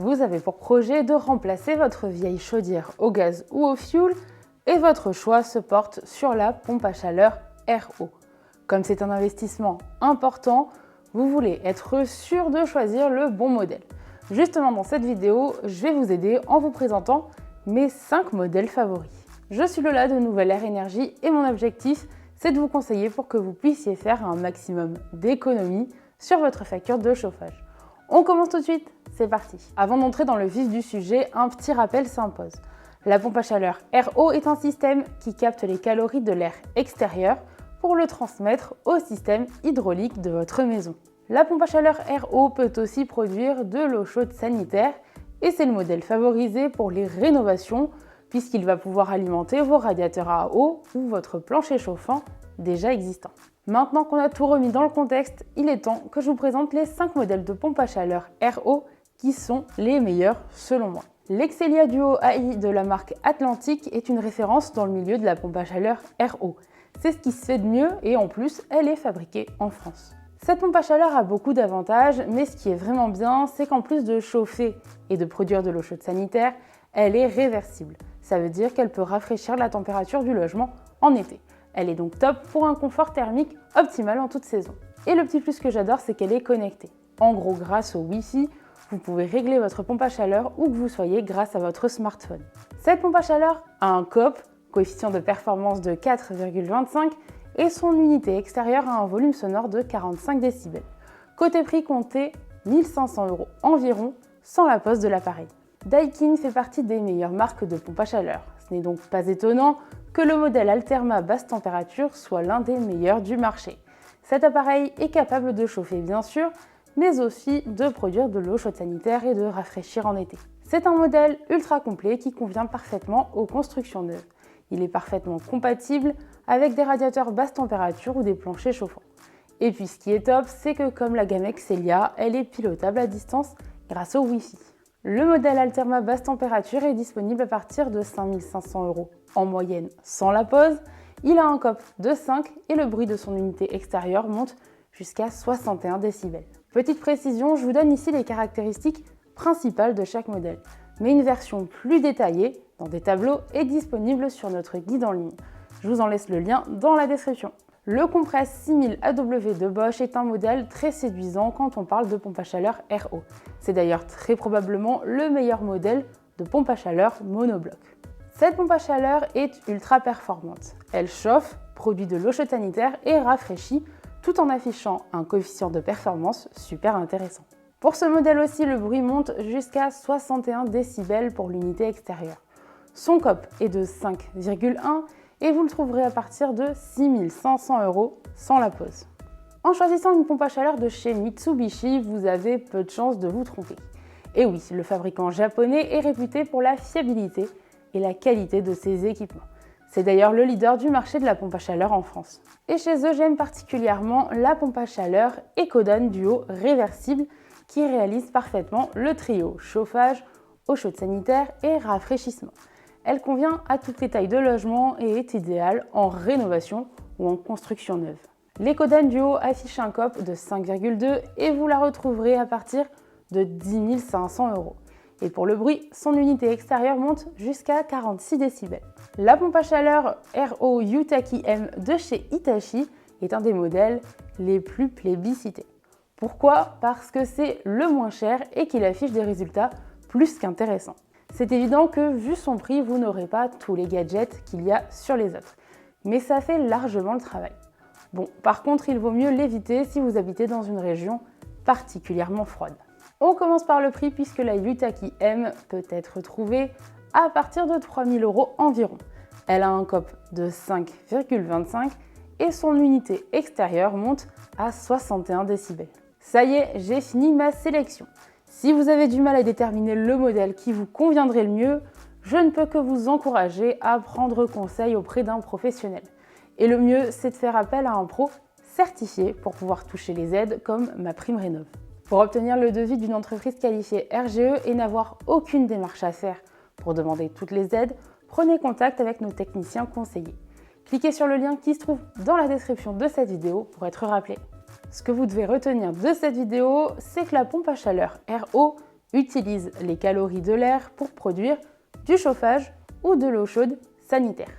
Vous avez pour projet de remplacer votre vieille chaudière au gaz ou au fioul et votre choix se porte sur la pompe à chaleur RO. Comme c'est un investissement important, vous voulez être sûr de choisir le bon modèle. Justement, dans cette vidéo, je vais vous aider en vous présentant mes 5 modèles favoris. Je suis Lola de Nouvelle Air Énergie et mon objectif, c'est de vous conseiller pour que vous puissiez faire un maximum d'économies sur votre facture de chauffage. On commence tout de suite, c'est parti. Avant d'entrer dans le vif du sujet, un petit rappel s'impose. La pompe à chaleur RO est un système qui capte les calories de l'air extérieur pour le transmettre au système hydraulique de votre maison. La pompe à chaleur RO peut aussi produire de l'eau chaude sanitaire et c'est le modèle favorisé pour les rénovations puisqu'il va pouvoir alimenter vos radiateurs à eau ou votre plancher chauffant déjà existant. Maintenant qu'on a tout remis dans le contexte, il est temps que je vous présente les 5 modèles de pompe à chaleur RO qui sont les meilleurs selon moi. L'Excelia Duo AI de la marque Atlantic est une référence dans le milieu de la pompe à chaleur RO. C'est ce qui se fait de mieux et en plus, elle est fabriquée en France. Cette pompe à chaleur a beaucoup d'avantages, mais ce qui est vraiment bien, c'est qu'en plus de chauffer et de produire de l'eau chaude sanitaire, elle est réversible. Ça veut dire qu'elle peut rafraîchir la température du logement en été. Elle est donc top pour un confort thermique optimal en toute saison. Et le petit plus que j'adore, c'est qu'elle est connectée. En gros, grâce au Wi-Fi, vous pouvez régler votre pompe à chaleur où que vous soyez grâce à votre smartphone. Cette pompe à chaleur a un COP, coefficient de performance de 4,25, et son unité extérieure a un volume sonore de 45 décibels. Côté prix, comptez 1 500 € environ sans la pose de l'appareil. Daikin fait partie des meilleures marques de pompes à chaleur. Ce n'est donc pas étonnant que le modèle Alterma basse température soit l'un des meilleurs du marché. Cet appareil est capable de chauffer bien sûr, mais aussi de produire de l'eau chaude sanitaire et de rafraîchir en été. C'est un modèle ultra complet qui convient parfaitement aux constructions neuves. Il est parfaitement compatible avec des radiateurs basse température ou des planchers chauffants. Et puis ce qui est top, c'est que comme la gamme Excelia, elle est pilotable à distance grâce au Wi-Fi. Le modèle Alterma basse température est disponible à partir de 5 500 € en moyenne sans la pose. Il a un COP de 5 et le bruit de son unité extérieure monte jusqu'à 61 décibels. Petite précision, je vous donne ici les caractéristiques principales de chaque modèle, mais une version plus détaillée dans des tableaux est disponible sur notre guide en ligne. Je vous en laisse le lien dans la description. Le Compress 6000 AW de Bosch est un modèle très séduisant quand on parle de pompe à chaleur RO. C'est d'ailleurs très probablement le meilleur modèle de pompe à chaleur monobloc. Cette pompe à chaleur est ultra performante. Elle chauffe, produit de l'eau chaude sanitaire et rafraîchit tout en affichant un coefficient de performance super intéressant. Pour ce modèle aussi, le bruit monte jusqu'à 61 décibels pour l'unité extérieure. Son COP est de 5,1 et vous le trouverez à partir de 6 500 € sans la pose. En choisissant une pompe à chaleur de chez Mitsubishi, vous avez peu de chances de vous tromper. Et oui, le fabricant japonais est réputé pour la fiabilité et la qualité de ses équipements. C'est d'ailleurs le leader du marché de la pompe à chaleur en France. Et chez eux, j'aime particulièrement la pompe à chaleur Ecodan Duo réversible qui réalise parfaitement le trio chauffage, eau chaude sanitaire et rafraîchissement. Elle convient à toutes les tailles de logement et est idéale en rénovation ou en construction neuve. L'Ecodan Duo affiche un COP de 5,2 et vous la retrouverez à partir de 10 500 €. Et pour le bruit, son unité extérieure monte jusqu'à 46 décibels. La pompe à chaleur RO Yutaki M de chez Hitachi est un des modèles les plus plébiscités. Pourquoi ? Parce que c'est le moins cher et qu'il affiche des résultats plus qu'intéressants. C'est évident que vu son prix, vous n'aurez pas tous les gadgets qu'il y a sur les autres. Mais ça fait largement le travail. Bon, par contre, il vaut mieux l'éviter si vous habitez dans une région particulièrement froide. On commence par le prix puisque la Yutaki M peut être trouvée à partir de 3 000 € environ. Elle a un COP de 5,25 et son unité extérieure monte à 61 décibels. Ça y est, j'ai fini ma sélection. Si vous avez du mal à déterminer le modèle qui vous conviendrait le mieux, je ne peux que vous encourager à prendre conseil auprès d'un professionnel. Et le mieux, c'est de faire appel à un pro certifié pour pouvoir toucher les aides comme MaPrimeRénov'. Pour obtenir le devis d'une entreprise qualifiée RGE et n'avoir aucune démarche à faire pour demander toutes les aides, prenez contact avec nos techniciens conseillers. Cliquez sur le lien qui se trouve dans la description de cette vidéo pour être rappelé. Ce que vous devez retenir de cette vidéo, c'est que la pompe à chaleur RO utilise les calories de l'air pour produire du chauffage ou de l'eau chaude sanitaire.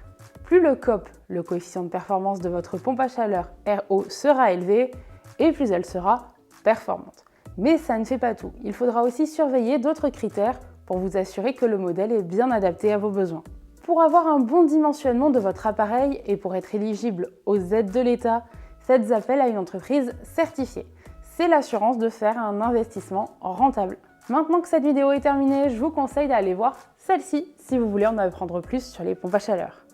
Plus le COP, le coefficient de performance de votre pompe à chaleur RO, sera élevé, et plus elle sera performante. Mais ça ne fait pas tout. Il faudra aussi surveiller d'autres critères pour vous assurer que le modèle est bien adapté à vos besoins. Pour avoir un bon dimensionnement de votre appareil et pour être éligible aux aides de l'État, faites appel à une entreprise certifiée. C'est l'assurance de faire un investissement rentable. Maintenant que cette vidéo est terminée, je vous conseille d'aller voir celle-ci si vous voulez en apprendre plus sur les pompes à chaleur.